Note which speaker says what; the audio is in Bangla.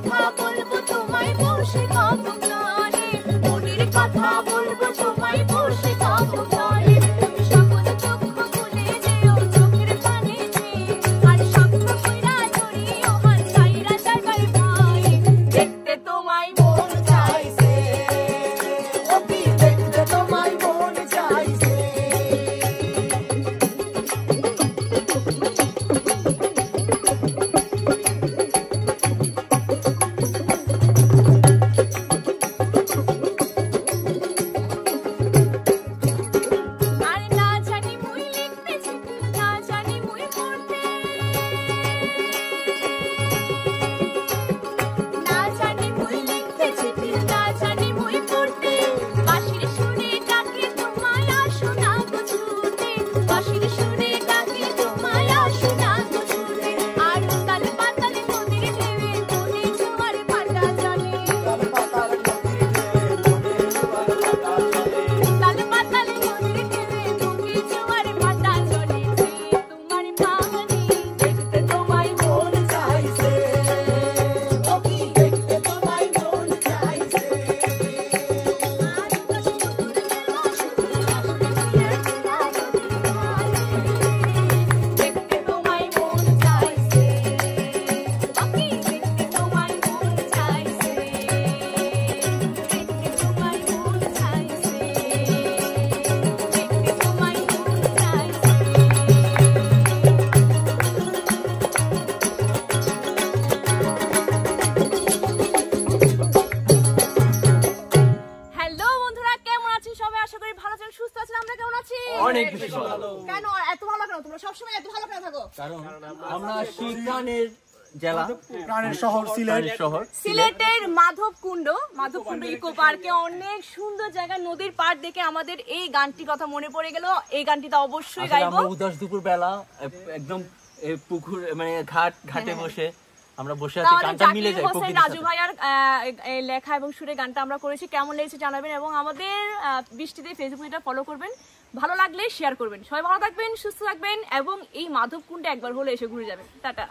Speaker 1: কথা বলবো তোমায় বসে কখন গানে, মনের কথা বলবো তোমায় বসে কখন গানে। তুমি সকল চক্ষু খুলে যেও চোখের পানে চেয়ে, আর স্বপ্ন কইরা ধরিও মন চাইরা যাইবার ভয়ে। দেখতে তোমায় মন চাইছে,
Speaker 2: অতি দেখতে তোমায় মন চাইছে।
Speaker 1: আর না জানি মুই লিখতে চিঠি, না জানি মুই পড়তে, না জানি মুই লিখতে চিঠি, না জানি মুই পড়তে। বাঁশির সুরে ডাকে তোমায় আসো না গো ছুটে, বাঁশির সুরে ডাকে তোমায় আসো না গো ছুটে। আর উতাল পাতাল নদীর ঢেউয়ে মনে জোয়ার ভাটা চলে,
Speaker 2: তাল পাতাল নদীর
Speaker 1: উতাল পাতাল নদীর ঢেউয়ে মনে জোয়ার ভাটা চলে। তোমার পানি দেখতে তোমায় মন
Speaker 2: চাইছে, অতি দেখতে তোমায় মন চাইছে।
Speaker 1: দেখতে তোমায় মন চাইছে, আমি দেখতে তোমায় মন চাইছে, দেখতে তোমায় মন চাইছে, দেখতে তোমায় মন চাইছে। হ্যালো বন্ধুরা, কেমন আছেন সবাই? আশা করি ভালো আছেন, সুস্থ আছেন। আমরা কেমন আছি?
Speaker 3: অনেক বেশি ভালো।
Speaker 1: কেন এত ভালো কেন? তোমরা সবসময় এত ভালো কেন থাকো?
Speaker 3: কারণ আমরা শিবগানের জেলা,
Speaker 2: প্রাণের শহর সিলেট
Speaker 3: শহর
Speaker 1: সিলেটের মাধবকুণ্ড ইকো পার্কে অনেক সুন্দর জায়গা, নদীর পাড় দেখে আমাদের এই গানটির কথা মনে পড়ে গেল। এই গানটিতে অবশ্যই
Speaker 3: আসলে
Speaker 1: গাইবো।
Speaker 3: আমরা উদাস দুপুর বেলা একদম পুকুর মানে ঘাটে বসে আমরা বসে আছি,
Speaker 1: আমাদের
Speaker 3: গানটা মিলে
Speaker 1: জাকির
Speaker 3: যায়
Speaker 1: হোসেন
Speaker 3: প্রকৃতির
Speaker 1: রাজু
Speaker 3: সাথে।
Speaker 1: ভাইয়ার এই লেখা এবং সুরে গানটা আমরা করেছি। কেমন লেগেছে জানাবেন এবং আমাদের বৃষ্টিতে ফেসবুকটা ফলো করবেন। ভালো লাগলে শেয়ার করবেন। সবাই ভালো থাকবেন, সুস্থ থাকবেন এবং এই মাধবকুণ্ডে একবার হলে এসে ঘুরে যাবেন। টাটা।